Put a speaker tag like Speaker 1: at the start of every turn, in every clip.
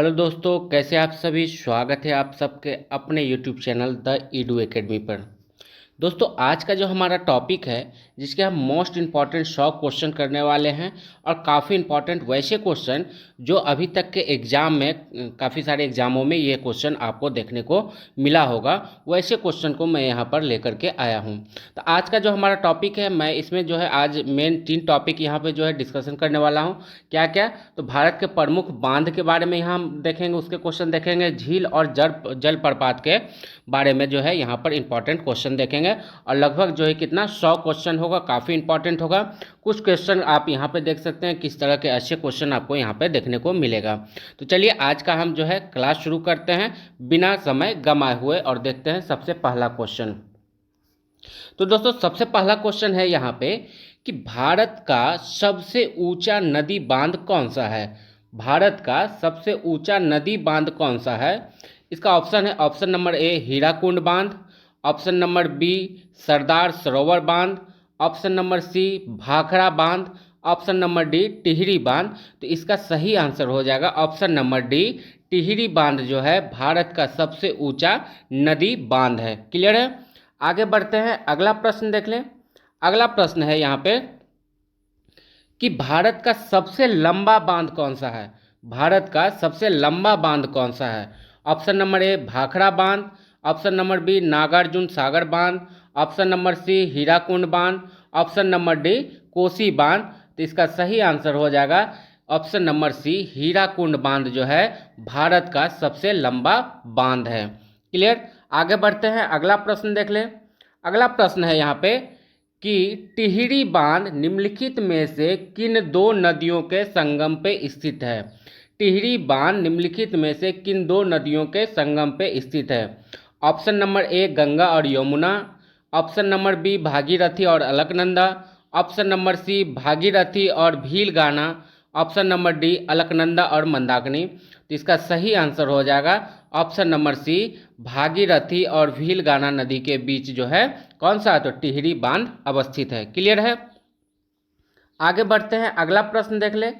Speaker 1: Hello दोस्तों, कैसे आप सभी। स्वागत है आप सबके अपने YouTube channel the Edu academy पर। दोस्तों, आज का जो हमारा टॉपिक है जिसके हम मोस्ट इम्पॉर्टेंट 100 क्वेश्चन करने वाले हैं और काफ़ी इम्पॉर्टेंट वैसे क्वेश्चन जो अभी तक के एग्ज़ाम में काफ़ी सारे एग्ज़ामों में ये क्वेश्चन आपको देखने को मिला होगा, वैसे क्वेश्चन को मैं यहाँ पर लेकर के आया हूँ। तो आज का जो हमारा टॉपिक है, मैं इसमें जो है आज मेन 3 टॉपिक यहाँ पे जो है डिस्कशन करने वाला हूँ। क्या क्या? तो भारत के प्रमुख बांध के बारे में यहाँ हम देखेंगे, उसके क्वेश्चन देखेंगे। झील और जल प्रपात के बारे में जो है यहाँ पर इंपॉर्टेंट क्वेश्चन देखेंगे और लगभग जो है कितना 100 क्वेश्चन होगा, काफ़ी इंपॉर्टेंट होगा। कुछ क्वेश्चन आप यहाँ पे देख सकते हैं किस तरह के अच्छे क्वेश्चन आपको यहाँ पे देखने को मिलेगा। तो चलिए आज का हम जो है क्लास शुरू करते हैं बिना समय गंवाए हुए और देखते हैं सबसे पहला क्वेश्चन। तो दोस्तों, सबसे पहला क्वेश्चन है यहाँ पे कि भारत का सबसे ऊंचा नदी बांध कौन सा है। भारत का सबसे ऊंचा नदी बांध कौन सा है? इसका ऑप्शन है, ऑप्शन नंबर ए हीराकुंड बांध, option number B Sardar Sarovar बांध, ऑप्शन नंबर सी भाखड़ा बांध, ऑप्शन नंबर डी टिहरी बांध। तो इसका सही आंसर हो जाएगा ऑप्शन नंबर डी, टिहरी बांध जो है भारत का सबसे ऊंचा नदी बांध है। क्लियर है? आगे बढ़ते हैं, अगला प्रश्न देख लें। अगला प्रश्न है यहाँ पे कि भारत का सबसे लंबा बांध कौन सा है। भारत का सबसे लंबा बांध कौन सा है? ऑप्शन नंबर ए भाखड़ा बांध, option number B Nagarjuna Sagar बांध, ऑप्शन नंबर सी हीराकुंड बांध, ऑप्शन नंबर डी कोसी बांध। तो इसका सही आंसर हो जाएगा ऑप्शन नंबर सी, हीराकुंड बांध जो है भारत का सबसे लंबा बांध है। क्लियर? आगे बढ़ते हैं, अगला प्रश्न देख लें। अगला प्रश्न है यहाँ पे कि टिहरी बांध निम्नलिखित में से किन दो नदियों के संगम पे स्थित है। टिहरी बांध निम्नलिखित में से किन दो नदियों के संगम पे स्थित है? ऑप्शन नंबर ए गंगा और Yamuna, option number B Bhagirathi और Alaknanda, option number C Bhagirathi और Bhilangana, option number D Alaknanda और मंदाकिनी। तो इसका सही आंसर हो जाएगा ऑप्शन नंबर सी, भागीरथी और भीलगाना नदी के बीच जो है कौन सा? तो टिहरी बांध अवस्थित है। क्लियर है? आगे बढ़ते हैं, अगला प्रश्न देख ले।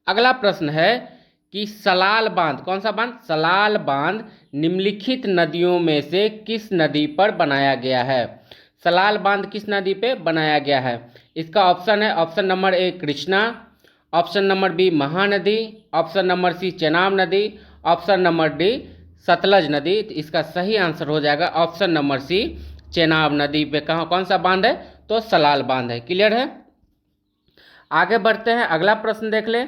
Speaker 1: अगला प्रश्न है कि सलाल बांध, कौन सा बांध? सलाल बांध निम्नलिखित नदियों में से किस नदी पर बनाया गया है? सलाल बांध किस नदी पे बनाया गया है? इसका ऑप्शन है, option number A Krishna, option number B Mahanadi, option number C Chenab नदी, ऑप्शन नंबर डी सतलज नदी। तो इसका सही आंसर हो जाएगा ऑप्शन नंबर सी, चेनाब नदी पे कहाँ कौन सा बांध है? तो सलाल बांध है। क्लियर है? आगे बढ़ते हैं, अगला प्रश्न देख ले।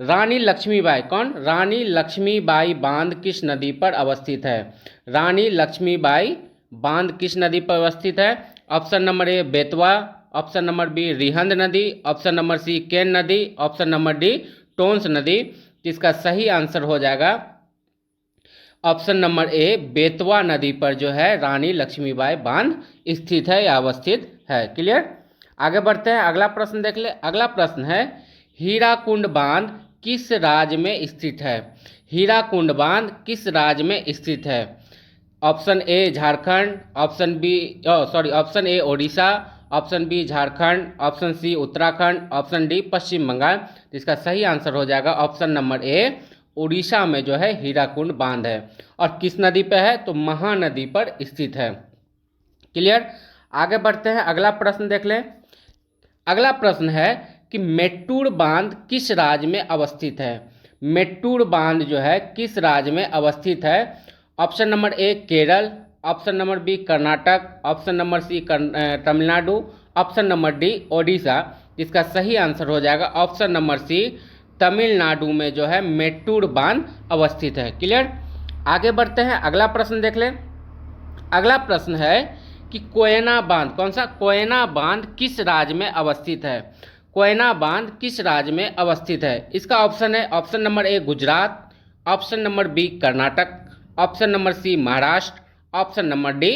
Speaker 1: रानी लक्ष्मीबाई, कौन? रानी लक्ष्मीबाई बांध किस नदी पर अवस्थित है? रानी लक्ष्मीबाई बांध किस नदी पर अवस्थित है? Option number A Betwa, option number B Rihand नदी, ऑप्शन नंबर सी केन नदी, ऑप्शन नंबर डी टोंस नदी। इसका सही आंसर हो जाएगा ऑप्शन नंबर ए, बेतवा नदी पर जो है रानी लक्ष्मीबाई बांध स्थित है या अवस्थित है। क्लियर? आगे बढ़ते हैं, अगला प्रश्न देख ले। अगला प्रश्न है हीराकुंड बांध किस राज्य में स्थित है? हीराकुंड बांध किस राज्य में स्थित है? Option A Jharkhand, option B option A Odisha, option B Jharkhand, option C Uttarakhand, option D Paschim Bengal. तो इसका सही आंसर हो जाएगा ऑप्शन नंबर ए, उड़ीसा में जो है हीराकुंड बांध है। और किस नदी पे है? तो महानदी पर स्थित है। क्लियर? आगे बढ़ते हैं, अगला प्रश्न देख लें। अगला प्रश्न है कि मेट्टूर बांध किस राज्य में अवस्थित है? मेट्टूर बांध जो है किस राज्य में अवस्थित है? Option number A Kerala, option number B Karnataka, option number C Tamil Nadu, option number D Odisha. इसका सही आंसर हो जाएगा ऑप्शन नंबर सी, तमिलनाडु में जो है मेट्टूर बांध अवस्थित है। क्लियर? आगे बढ़ते हैं, अगला प्रश्न देख लें। अगला प्रश्न है कि कोयना बांध, कौन सा? कोयना बांध किस राज्य में अवस्थित है? कोयना बांध किस राज्य में अवस्थित है? इसका ऑप्शन है, option number A Gujarat, option number B Karnataka, option number C Maharashtra, option number D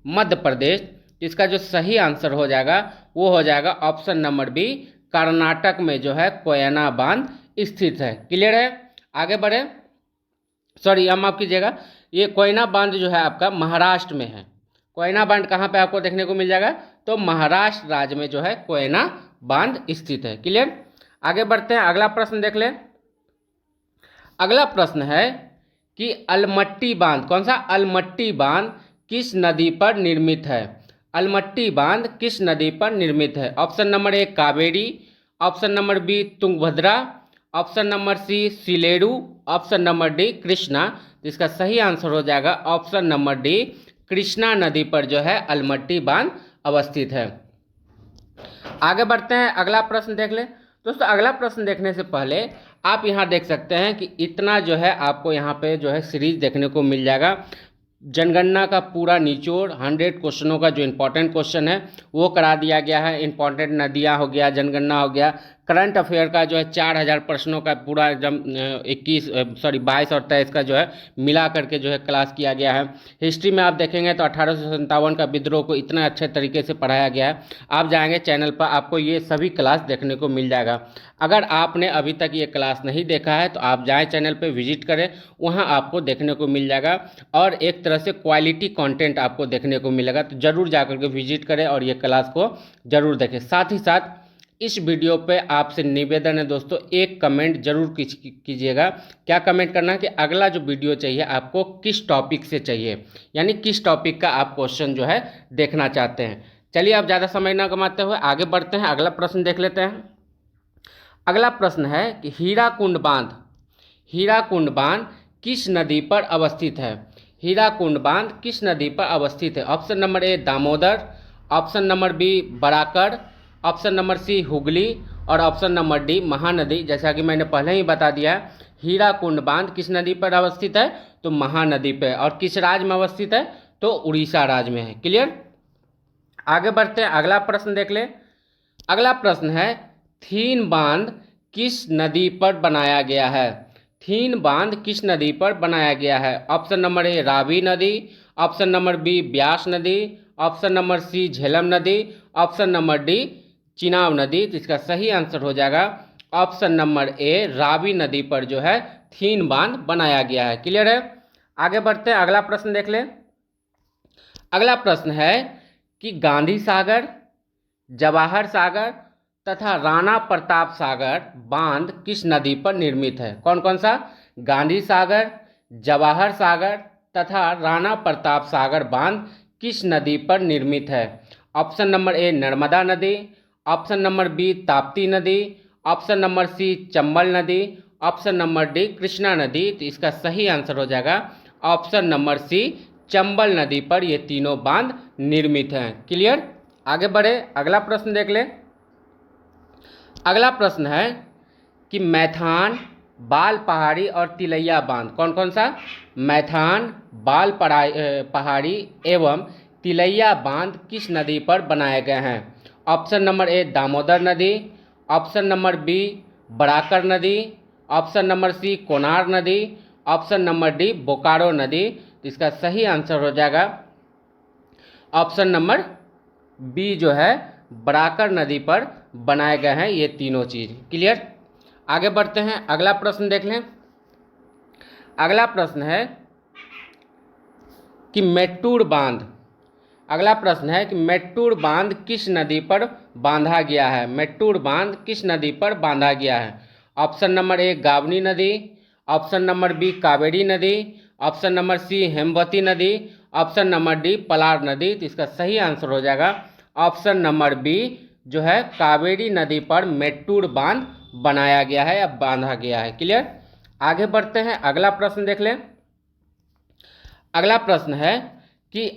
Speaker 1: Madhya Pradesh. इसका जो सही आंसर हो जाएगा वो हो जाएगा ऑप्शन नंबर बी, कर्नाटक में जो है कोयना बांध स्थित है। क्लियर है? आगे बढ़े। हम माफ कीजिएगा, ये कोयना बांध जो है आपका महाराष्ट्र में है। कोयना बांध कहाँ पे आपको देखने को मिल जाएगा? तो महाराष्ट्र राज्य में जो है कोयना बांध स्थित है। क्लियर? आगे बढ़ते हैं, अगला प्रश्न देख लें। अगला प्रश्न है कि अलमट्टी बांध, कौन सा? अलमट्टी बांध किस नदी पर निर्मित है? अलमट्टी बांध किस नदी पर निर्मित है? Option number A Kaveri, option number B Tungabhadra, option number C Sileru, option number D Krishna. तो इसका सही आंसर हो जाएगा ऑप्शन नंबर डी, कृष्णा नदी पर जो है अलमट्टी बांध अवस्थित है। आगे बढ़ते हैं, अगला प्रश्न देख लें। दोस्तों अगला प्रश्न देखने से पहले आप यहाँ देख सकते हैं कि इतना जो है आपको यहाँ पे जो है सीरीज देखने को मिल जाएगा। जनगणना का पूरा निचोड़ 100 क्वेश्चनों का जो इम्पोर्टेंट क्वेश्चन है वो करा दिया गया है। इम्पोर्टेंट नदियाँ हो गया, जनगणना हो गया, करंट अफेयर का जो है 4000 प्रश्नों का पूरा एकदम 22 और 23 का जो है मिला करके जो है क्लास किया गया है। हिस्ट्री में आप देखेंगे तो 1857 का विद्रोह को इतना अच्छे तरीके से पढ़ाया गया है। आप जाएंगे चैनल पर आपको ये सभी क्लास देखने को मिल जाएगा। अगर आपने अभी तक ये क्लास नहीं देखा है तो आप जाएँ चैनल पर विजिट करें, वहाँ आपको देखने को मिल जाएगा और एक तरह से क्वालिटी कंटेंट आपको देखने को मिलेगा। तो ज़रूर जाकर के विजिट करें और ये क्लास को ज़रूर देखें। साथ ही साथ इस वीडियो पे आपसे निवेदन है दोस्तों, एक कमेंट जरूर कीजिएगा। क्या कमेंट करना है कि अगला जो वीडियो चाहिए आपको किस टॉपिक से चाहिए, यानी किस टॉपिक का आप क्वेश्चन जो है देखना चाहते हैं। चलिए आप ज़्यादा समय ना गंवाते हुए आगे बढ़ते हैं, अगला प्रश्न देख लेते हैं। अगला प्रश्न है कि हीराकुंड बांध, हीराकुंड बांध किस नदी पर अवस्थित है? हीराकुंड बांध किस नदी पर अवस्थित है? Option number A Damodar, option number B Barakar, option number C Hooghly और ऑप्शन नंबर डी महानदी। जैसा कि मैंने पहले ही बता दिया है, हीराकुंड बांध किस नदी पर अवस्थित है? तो महानदी पर। और किस राज्य में अवस्थित है? तो उड़ीसा राज्य में है। क्लियर? आगे बढ़ते हैं, अगला प्रश्न देख लें। अगला प्रश्न है थीन बांध किस नदी पर बनाया गया है? थीन बांध किस नदी पर बनाया गया है? ऑप्शन नंबर ए रावी नदी, ऑप्शन नंबर बी ब्यास नदी, ऑप्शन नंबर सी झेलम नदी, ऑप्शन नंबर डी चिनाब नदी। तो इसका सही आंसर हो जाएगा ऑप्शन नंबर ए, रावी नदी पर जो है थीन बांध बनाया गया है। क्लियर है? आगे बढ़ते हैं, अगला प्रश्न देख लें। अगला प्रश्न है कि गांधी सागर, जवाहर सागर तथा राणा प्रताप सागर बांध किस नदी पर निर्मित है? कौन कौन सा? गांधी सागर, जवाहर सागर तथा राणा प्रताप सागर बांध किस नदी पर निर्मित है? ऑप्शन नंबर ए नर्मदा नदी, ऑप्शन नंबर बी ताप्ती नदी, ऑप्शन नंबर सी चंबल नदी, ऑप्शन नंबर डी कृष्णा नदी। तो इसका सही आंसर हो जाएगा ऑप्शन नंबर सी, चंबल नदी पर ये तीनों बांध निर्मित हैं। क्लियर? आगे बढ़े, अगला प्रश्न देख ले। अगला प्रश्न है कि मैथान, बाल पहाड़ी और तिलैया बांध, कौन कौन सा? मैथान, बाल पहाड़ी एवं तिलैया बांध किस नदी पर बनाए गए हैं? ऑप्शन नंबर ए दामोदर नदी, ऑप्शन नंबर बी बराकर नदी, ऑप्शन नंबर सी कोनार नदी, ऑप्शन नंबर डी बोकारो नदी। तो इसका सही आंसर हो जाएगा ऑप्शन नंबर बी जो है बराकर नदी पर बनाए गए हैं ये तीनों चीज़। क्लियर? आगे बढ़ते हैं, अगला प्रश्न देख लें। अगला प्रश्न है कि मेट्टूर बांध, अगला प्रश्न है कि मेट्टूर बांध किस नदी पर बांधा गया है? मेट्टूर बांध किस नदी पर बांधा गया है? ऑप्शन नंबर ए गावनी नदी, ऑप्शन नंबर बी कावेरी नदी, ऑप्शन नंबर सी हेमवती नदी, ऑप्शन नंबर डी पलार नदी। तो इसका सही आंसर हो जाएगा ऑप्शन नंबर बी जो है कावेरी नदी पर मेट्टूर बांध बनाया गया है या बांधा गया है। क्लियर? आगे बढ़ते हैं, अगला प्रश्न देख लें। अगला प्रश्न है कि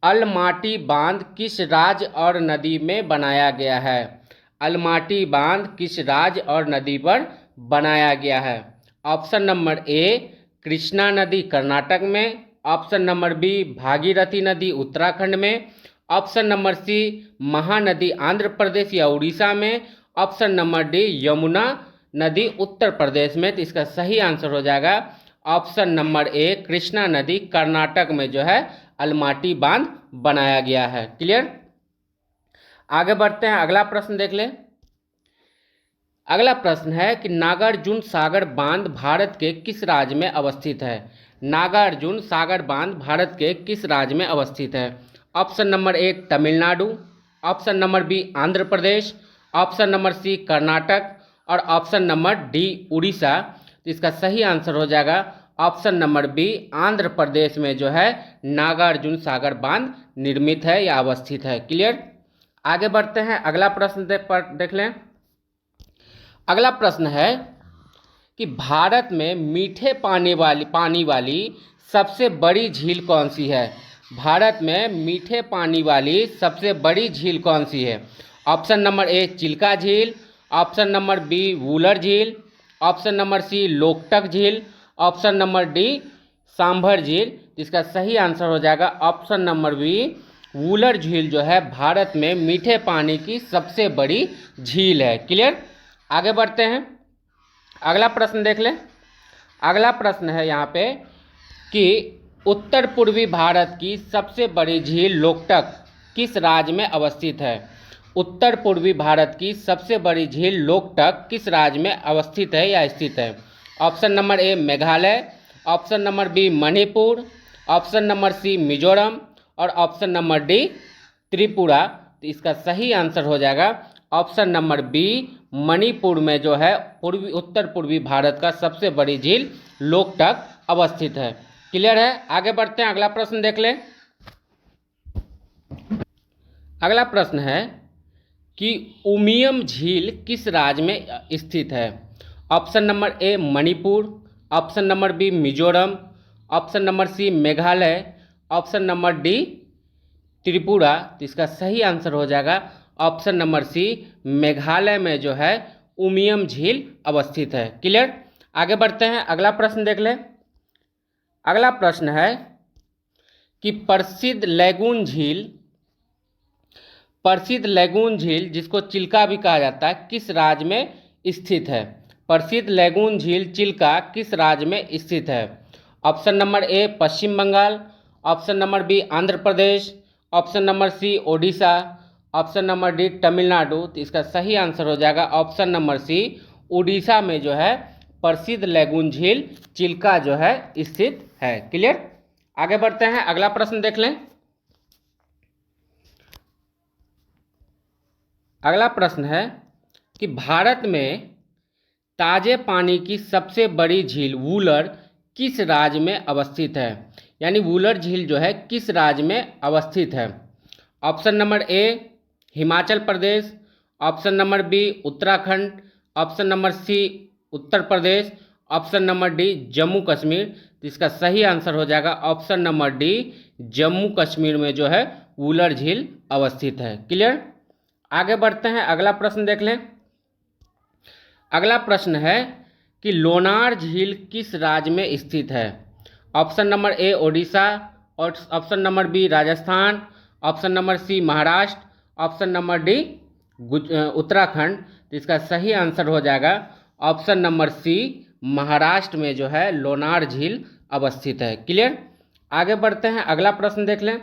Speaker 1: अलमाटी बांध किस राज्य और नदी में बनाया गया है? अलमाटी बांध किस राज्य और नदी पर बनाया गया है? ऑप्शन नंबर ए कृष्णा नदी कर्नाटक में, ऑप्शन नंबर बी भागीरथी नदी उत्तराखंड में, option number C Mahanadi Andhra Pradesh या उड़ीसा में, ऑप्शन नंबर डी यमुना नदी उत्तर प्रदेश में। तो इसका सही आंसर हो जाएगा ऑप्शन नंबर ए कृष्णा नदी कर्नाटक में जो है अलमाटी बांध बनाया गया है। क्लियर? आगे बढ़ते हैं, अगला प्रश्न देख लें। अगला प्रश्न है कि नागार्जुन सागर बांध भारत के किस राज्य में अवस्थित है? नागार्जुन सागर बांध भारत के किस राज्य में अवस्थित है? Option number A Tamil Nadu, option number B Andhra Pradesh, option number C Karnataka और ऑप्शन नंबर डी उड़ीसा। तो इसका सही आंसर हो जाएगा option number B, Andhra Pradesh में जो है नागार्जुन सागर बांध निर्मित है या अवस्थित है। क्लियर। आगे बढ़ते हैं, अगला प्रश्न देख लें। अगला प्रश्न है कि भारत में मीठे पानी वाली सबसे बड़ी झील कौन सी है। भारत में मीठे पानी वाली सबसे बड़ी झील कौन सी है। ऑप्शन नंबर ए चिल्का झील, ऑप्शन नंबर बी वूलर झील, ऑप्शन नंबर सी लोकटक झील, ऑप्शन नंबर डी सांभर झील। इसका सही आंसर हो जाएगा ऑप्शन नंबर बी, वूलर झील जो है भारत में मीठे पानी की सबसे बड़ी झील है। क्लियर। आगे बढ़ते हैं, अगला प्रश्न देख लें। अगला प्रश्न है यहाँ पे कि उत्तर पूर्वी भारत की सबसे बड़ी झील लोकटक किस राज्य में अवस्थित है। उत्तर पूर्वी भारत की सबसे बड़ी झील लोकटक किस राज्य में अवस्थित है या स्थित है। Option number A Meghalaya, option number B Manipur, option number C Mizoram और ऑप्शन नंबर डी त्रिपुरा। तो इसका सही आंसर हो जाएगा ऑप्शन नंबर बी, मणिपुर में जो है उत्तर पूर्वी भारत का सबसे बड़ी झील लोकटक अवस्थित है। क्लियर है। आगे बढ़ते हैं, अगला प्रश्न देख लें। अगला प्रश्न है कि उमियम झील किस राज्य में स्थित है। Option number A Manipur, option number B Mizoram, option number C Meghalaya, option number D Tripura. तो इसका सही आंसर हो जाएगा ऑप्शन नंबर सी, मेघालय में जो है उमियम झील अवस्थित है। क्लियर। आगे बढ़ते हैं, अगला प्रश्न देख लें। अगला प्रश्न है कि प्रसिद्ध लैगून झील जिसको चिल्का भी कहा जाता है किस राज्य में स्थित है। प्रसिद्ध लैगून झील चिल्का किस राज्य में स्थित है। Option number A Paschim Bangal, option number B Andhra Pradesh, option number C Odisha, option number D Tamil Nadu. तो इसका सही आंसर हो जाएगा ऑप्शन नंबर सी, उड़ीसा में जो है प्रसिद्ध लैगून झील चिल्का जो है स्थित है। क्लियर। आगे बढ़ते हैं, अगला प्रश्न देख लें। अगला प्रश्न है कि भारत में ताजे पानी की सबसे बड़ी झील वूलर किस राज्य में अवस्थित है। यानी वूलर झील जो है किस राज्य में अवस्थित है। Option number A Himachal Pradesh, option number B Uttarakhand, option number C Uttar Pradesh, option number D Jammu Kashmir. तो इसका सही आंसर हो जाएगा option number D, Jammu Kashmir में जो है वूलर झील अवस्थित है। क्लियर। आगे बढ़ते हैं, अगला प्रश्न देख लें। अगला प्रश्न है कि लोनार झील किस राज्य में स्थित है। ऑप्शन नंबर ए ओडिशा, और option number B Rajasthan, option number C Maharashtra, option number D Uttarakhand. तो इसका सही आंसर हो जाएगा ऑप्शन नंबर सी, महाराष्ट्र में जो है लोनार झील अवस्थित है। क्लियर। आगे बढ़ते हैं, अगला प्रश्न देख लें।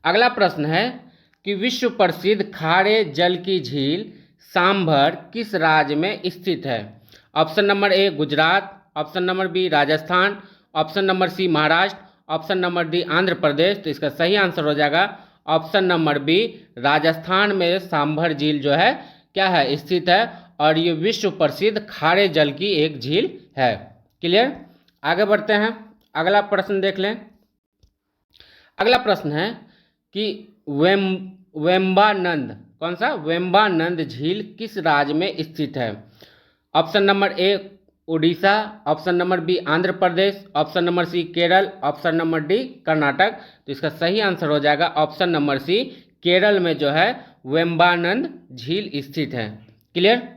Speaker 1: अगला प्रश्न है कि विश्व प्रसिद्ध खारे जल की झील सांभर किस राज्य में स्थित है। Option number A Gujarat, option number B Rajasthan, option number C Maharashtra, option number D Andhra Pradesh. तो इसका सही आंसर हो जाएगा ऑप्शन नंबर बी, राजस्थान में सांभर झील जो है क्या है स्थित है, और ये विश्व प्रसिद्ध खारे जल की एक झील है। क्लियर। आगे बढ़ते हैं, अगला प्रश्न देख लें। अगला प्रश्न है कि वेम्बानंद, कौन सा, वेम्बानंद झील किस राज्य में स्थित है। Option number A Orissa, option number B Andhra Pradesh, option number C Kerala, option number D Karnataka. तो इसका सही आंसर हो जाएगा ऑप्शन नंबर सी, केरल में जो है वेम्बानंद झील स्थित है। क्लियर।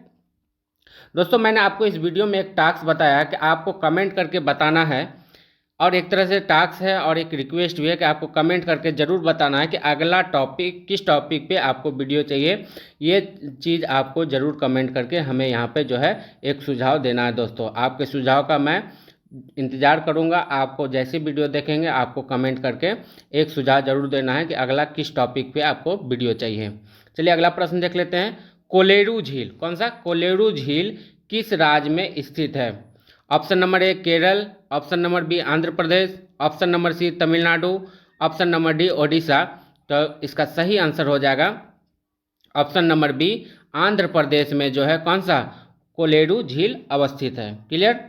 Speaker 1: दोस्तों मैंने आपको इस वीडियो में एक टास्क बताया कि आपको कमेंट करके बताना है, और एक तरह से टास्क है और एक रिक्वेस्ट भी है कि आपको कमेंट करके ज़रूर बताना है कि अगला टॉपिक किस टॉपिक पे आपको वीडियो चाहिए। ये चीज़ आपको ज़रूर कमेंट करके हमें यहाँ पे जो है एक सुझाव देना है। दोस्तों आपके सुझाव का मैं इंतज़ार करूँगा। आपको जैसे वीडियो देखेंगे आपको कमेंट करके एक सुझाव जरूर देना है कि अगला किस टॉपिक पे आपको वीडियो चाहिए। चलिए अगला प्रश्न देख लेते हैं। कोलेरू झील, कौन सा, कोलेरू झील किस राज्य में स्थित है। Option number A Kerala, option number B Andhra Pradesh, option number C Tamil Nadu, option number D Odisha. तो इसका सही आंसर हो जाएगा option number B, Andhra Pradesh में जो है कौन सा कोलेरू झील अवस्थित है। क्लियर।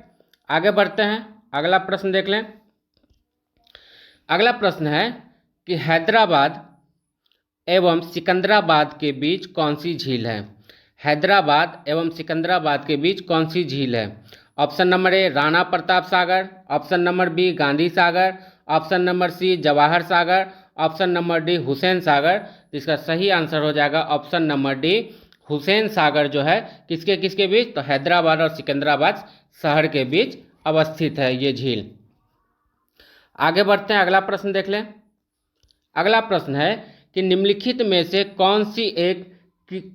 Speaker 1: आगे बढ़ते हैं, अगला प्रश्न देख लें। अगला प्रश्न है कि हैदराबाद एवं सिकंदराबाद के बीच कौन सी झील है। हैदराबाद एवं सिकंदराबाद के बीच कौन सी झील है। Option number A Rana Pratap Sagar, option number B Gandhi Sagar, option number C Jawahar Sagar, option number D Hussain Sagar. तो इसका सही आंसर हो जाएगा option number D Hussain Sagar जो है किसके किसके बीच, तो हैदराबाद और सिकंदराबाद शहर के बीच अवस्थित है ये झील। आगे बढ़ते हैं, अगला प्रश्न देख लें। अगला प्रश्न है कि निम्नलिखित में से कौन सी एक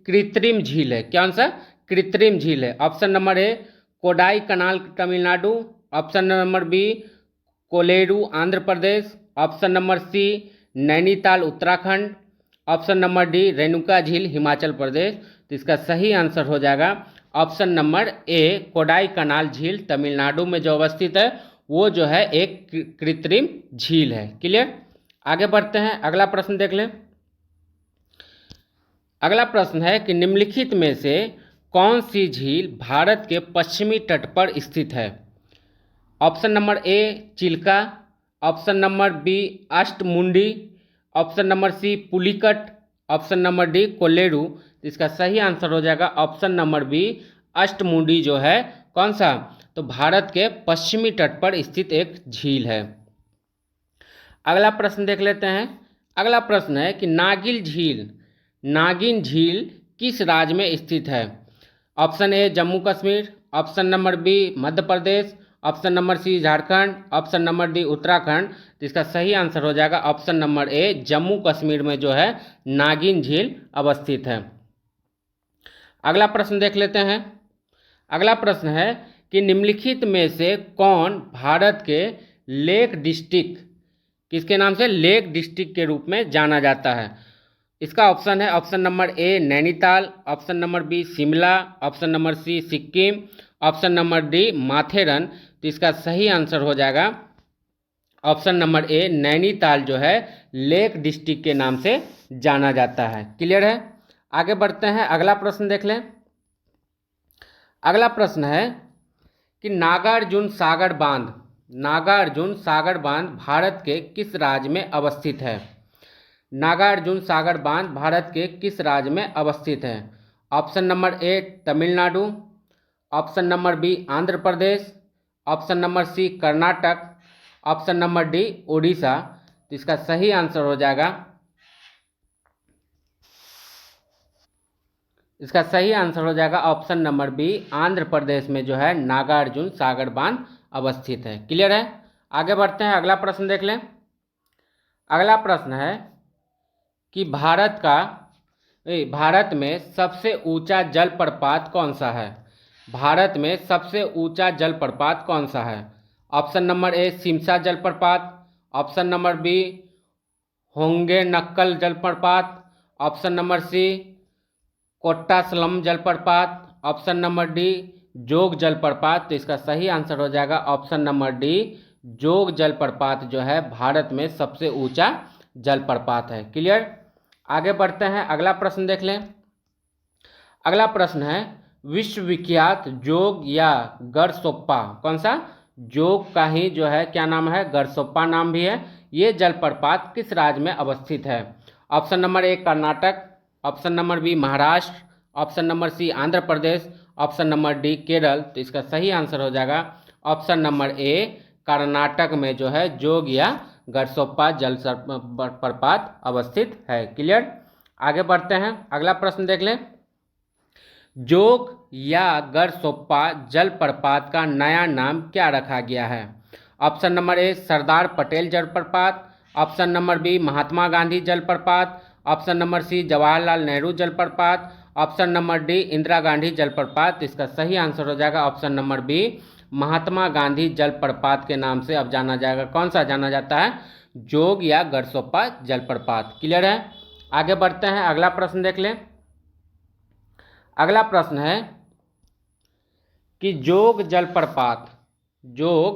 Speaker 1: कृत्रिम झील है। कौन सा कृत्रिम झील है। Option number A Kodaikanal Tamil Nadu, option number B Kolleru Andhra Pradesh, option number C Nainital Uttarakhand, option number D Renuka झील हिमाचल प्रदेश। तो इसका सही आंसर हो जाएगा option number A Kodaikanal झील तमिलनाडु में जो अवस्थित है वो जो है एक कृत्रिम झील है। क्लियर। आगे बढ़ते हैं, अगला प्रश्न देख लें। अगला प्रश्न है कि निम्नलिखित में से कौन सी झील भारत के पश्चिमी तट पर स्थित है। Option number A Chilka, option number B Ashtamudi, option number C Pulicat, option number D Kolleru. तो इसका सही आंसर हो जाएगा ऑप्शन नंबर बी अष्टमुंडी जो है कौन सा, तो भारत के पश्चिमी तट पर स्थित एक झील है। अगला प्रश्न देख लेते हैं। अगला प्रश्न है कि नागिन झील किस राज्य में स्थित है। Option A Jammu Kashmir, option number B Madhya Pradesh, option number C Jharkhand, option number D Uttarakhand. तो इसका सही आंसर हो जाएगा option number A Jammu Kashmir में जो है नागिन झील अवस्थित है। अगला प्रश्न देख लेते हैं। अगला प्रश्न है कि निम्नलिखित में से कौन भारत के लेक डिस्ट्रिक्ट किसके नाम से लेक डिस्ट्रिक्ट के रूप में जाना जाता है। इसका ऑप्शन है option number A Nainital, option number B Shimla, option number C Sikkim, option number D Matheran. तो इसका सही आंसर हो जाएगा ऑप्शन नंबर ए नैनीताल जो है लेक डिस्ट्रिक्ट के नाम से जाना जाता है। क्लियर है। आगे बढ़ते हैं, अगला प्रश्न देख लें। अगला प्रश्न है कि नागार्जुन सागर बांध भारत के किस राज्य में अवस्थित है। नागार्जुन सागर बांध भारत के किस राज्य में अवस्थित है। Option number A Tamil Nadu, option number B Andhra Pradesh, option number C Karnataka, option number D Odisha. तो इसका सही आंसर हो जाएगा option number B Andhra Pradesh में जो है नागार्जुन सागर बांध अवस्थित है। क्लियर है। आगे बढ़ते हैं, अगला प्रश्न देख लें। अगला प्रश्न है कि भारत में सबसे ऊंचा जलप्रपात कौन सा है। भारत में सबसे ऊंचा जलप्रपात कौन सा है। ऑप्शन नंबर ए सिमसा जलप्रपात, ऑप्शन नंबर बी होंगे नक्कल जलप्रपात, ऑप्शन नंबर सी कोट्टासलम जलप्रपात, ऑप्शन नंबर डी जोग जलप्रपात। तो इसका सही आंसर हो जाएगा ऑप्शन नंबर डी जोग जलप्रपात जो है भारत में सबसे ऊंचा जलप्रपात है। क्लियर। आगे बढ़ते हैं, अगला प्रश्न देख लें। अगला प्रश्न है विश्वविख्यात जोग या गरसोप्पा कौन सा, जोग का ही जो है क्या नाम है, गरसोप्पा नाम भी है, ये जलप्रपात किस राज्य में अवस्थित है। Option number A Karnataka, option number B Maharashtra, option number C Andhra Pradesh, option number D Kerala. तो इसका सही आंसर हो जाएगा ऑप्शन नंबर ए कर्नाटक में जो है जोग या गरसोप्पा जलप्रपात अवस्थित है। क्लियर। आगे बढ़ते हैं, अगला प्रश्न देख लें। जोग या गरसोप्पा जलप्रपात का नया नाम क्या रखा गया है। Option number A Sardar Patel जलप्रपात, option number B Mahatma Gandhi जलप्रपात, option number C Jawaharlal Nehru जलप्रपात, option number D Indira Gandhi जलप्रपात। इसका सही आंसर हो जाएगा option number B Mahatma Gandhi जलप्रपात के नाम से अब जाना जाएगा। कौन सा जाना जाता है, जोग या गरसोप्पा जलप्रपात। क्लियर है। आगे बढ़ते हैं, अगला प्रश्न देख लें। अगला प्रश्न है कि जोग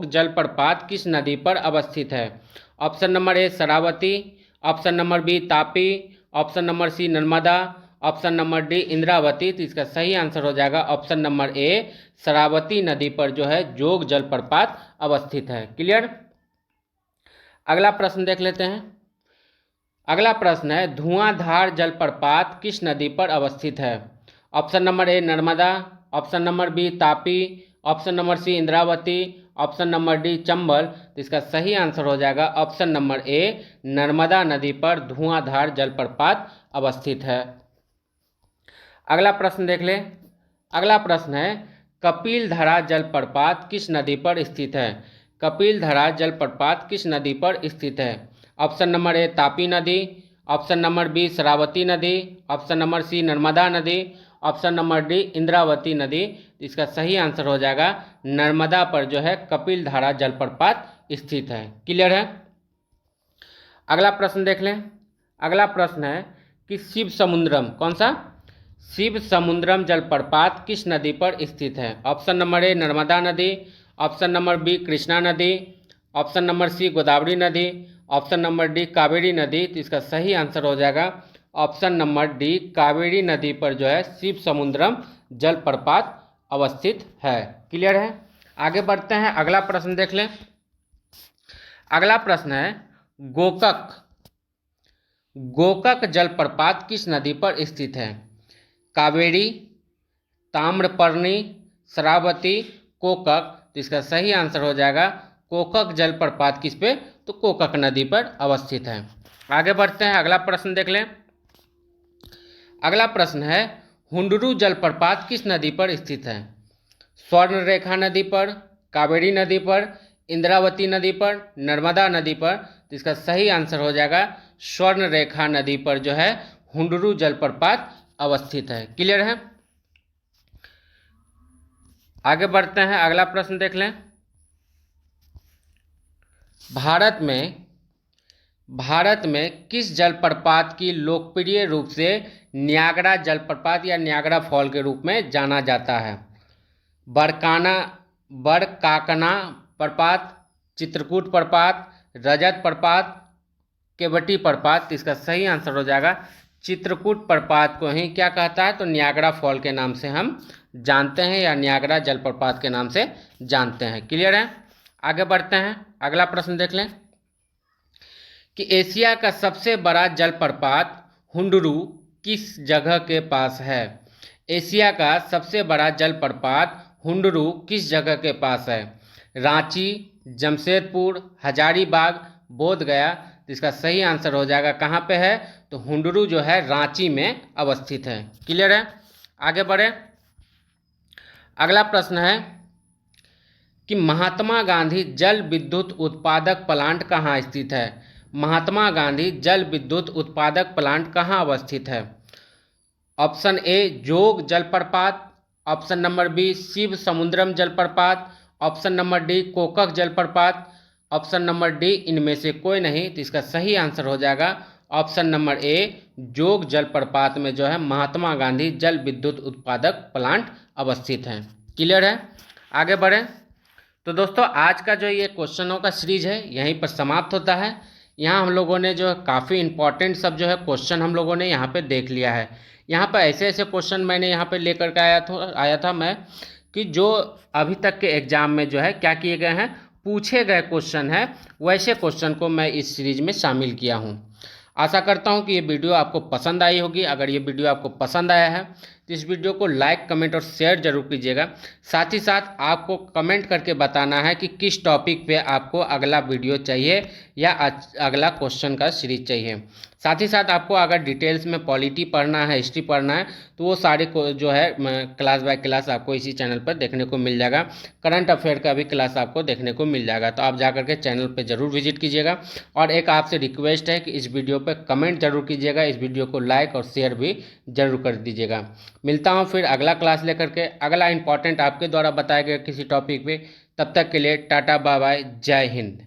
Speaker 1: जलप्रपात किस नदी पर अवस्थित है। Option number A Sharavati, option number B Tapi, option number C Narmada, option number D Indravati. तो इसका सही आंसर हो जाएगा ऑप्शन नंबर ए, शरावती नदी पर जो है जोग जलप्रपात अवस्थित है। क्लियर। अगला प्रश्न देख लेते हैं। अगला प्रश्न है धुआंधार जलप्रपात किस नदी पर अवस्थित है? Option number A Narmada, option number B Tapi, option number C Indravati, option number D Chambal. तो इसका सही आंसर हो जाएगा ऑप्शन नंबर ए, नर्मदा नदी पर धुआंधार जलप्रपात अवस्थित है। अगला प्रश्न देख ले। अगला प्रश्न है कपिलधरा जलप्रपात किस नदी पर स्थित है? कपिलधरा जलप्रपात किस नदी पर स्थित है? ऑप्शन नंबर ए तापी नदी, ऑप्शन नंबर बी शरावती नदी, ऑप्शन नंबर सी नर्मदा नदी, ऑप्शन नंबर डी इंद्रावती नदी। इसका सही आंसर हो जाएगा नर्मदा पर जो है कपिलधारा जलप्रपात स्थित है। क्लियर है। अगला प्रश्न देख लें। अगला प्रश्न है कि शिव समुद्रम, कौन सा? शिव समुद्रम जलप्रपात किस नदी पर स्थित है? ऑप्शन नंबर ए नर्मदा नदी, ऑप्शन नंबर बी कृष्णा नदी, ऑप्शन नंबर सी गोदावरी नदी, ऑप्शन नंबर डी कावेरी नदी। तो इसका सही आंसर हो जाएगा ऑप्शन नंबर डी कावेरी नदी पर जो है शिव समुद्रम जलप्रपात अवस्थित है। क्लियर है। आगे बढ़ते हैं। अगला प्रश्न देख लें। अगला प्रश्न है गोकक, गोकक जलप्रपात किस नदी पर स्थित है? कावेरी, ताम्रपर्णी, शरावती, कोकक। तो इसका सही आंसर हो जाएगा कोकक जलप्रपात किस पे? तो कोकक नदी पर अवस्थित है। आगे बढ़ते हैं। अगला प्रश्न देख लें। अगला प्रश्न है हुंडरू जलप्रपात किस नदी पर स्थित है? स्वर्णरेखा नदी पर, कावेरी नदी पर, इंद्रावती नदी पर, नर्मदा नदी पर। तो इसका सही आंसर हो जाएगा स्वर्णरेखा नदी पर जो है हुंडरू जलप्रपात अवस्थित है। क्लियर है। आगे बढ़ते हैं। अगला प्रश्न देख लें। भारत में किस जलप्रपात की लोकप्रिय रूप से न्यागरा जलप्रपात या न्यागरा फॉल के रूप में जाना जाता है? बरकाकना प्रपात, चित्रकूट प्रपात, रजत प्रपात, केवटी प्रपात। इसका सही आंसर हो जाएगा चित्रकूट प्रपात को ही क्या कहता है? तो न्यागरा फॉल के नाम से हम जानते हैं या न्यागरा जलप्रपात के नाम से जानते हैं। क्लियर है। आगे बढ़ते हैं। अगला प्रश्न देख लें कि एशिया का सबसे बड़ा जलप्रपात हुंडरू किस जगह के पास है? एशिया का सबसे बड़ा जलप्रपात हुंडरू किस जगह के पास है? रांची, जमशेदपुर, हजारीबाग, बोधगया। तो इसका सही आंसर हो जाएगा कहाँ पे है? तो हुंडरू जो है रांची में अवस्थित है। क्लियर है। आगे बढ़े। अगला प्रश्न है कि महात्मा गांधी जल विद्युत उत्पादक प्लांट कहाँ स्थित है? महात्मा गांधी जल विद्युत उत्पादक प्लांट कहाँ अवस्थित है? ऑप्शन ए जोग जलप्रपात, ऑप्शन नंबर बी शिव समुद्रम जलप्रपात, ऑप्शन नंबर डी कोकक जलप्रपात, ऑप्शन नंबर डी इनमें से कोई नहीं। तो इसका सही आंसर हो जाएगा ऑप्शन नंबर ए जोग जलप्रपात में जो है महात्मा गांधी जल विद्युत उत्पादक प्लांट अवस्थित हैं। क्लियर है। आगे बढ़ें। तो दोस्तों आज का जो ये क्वेश्चनों का सीरीज है यहीं पर समाप्त होता है। यहाँ हम लोगों ने जो काफ़ी इंपॉर्टेंट सब जो है क्वेश्चन हम लोगों ने यहाँ पे देख लिया है। यहाँ पर ऐसे ऐसे क्वेश्चन मैंने यहाँ पे लेकर के आया था मैं कि जो अभी तक के एग्ज़ाम में जो है क्या किए गए हैं, पूछे गए क्वेश्चन है, वैसे क्वेश्चन को मैं इस सीरीज में शामिल किया हूँ। आशा करता हूँ कि ये वीडियो आपको पसंद आई होगी। अगर ये वीडियो आपको पसंद आया है तो इस वीडियो को लाइक, कमेंट और शेयर जरूर कीजिएगा। साथ ही साथ आपको कमेंट करके बताना है कि किस टॉपिक पे आपको अगला वीडियो चाहिए या अगला क्वेश्चन का सीरीज चाहिए। साथ ही साथ आपको अगर डिटेल्स में पॉलिटी पढ़ना है, हिस्ट्री पढ़ना है, तो वो सारे को जो है क्लास बाय क्लास आपको इसी चैनल पर देखने को मिल जाएगा। करंट अफेयर का भी क्लास आपको देखने को मिल जाएगा। तो आप जाकर के चैनल पे ज़रूर विजिट कीजिएगा। और एक आपसे रिक्वेस्ट है कि इस वीडियो पे कमेंट जरूर कीजिएगा, इस वीडियो को लाइक और शेयर भी जरूर कर दीजिएगा। मिलता हूँ फिर अगला क्लास लेकर के, अगला इंपॉर्टेंट आपके द्वारा बताए गए किसी टॉपिक पे। तब तक के लिए टाटा बाय बाय, जय हिंद।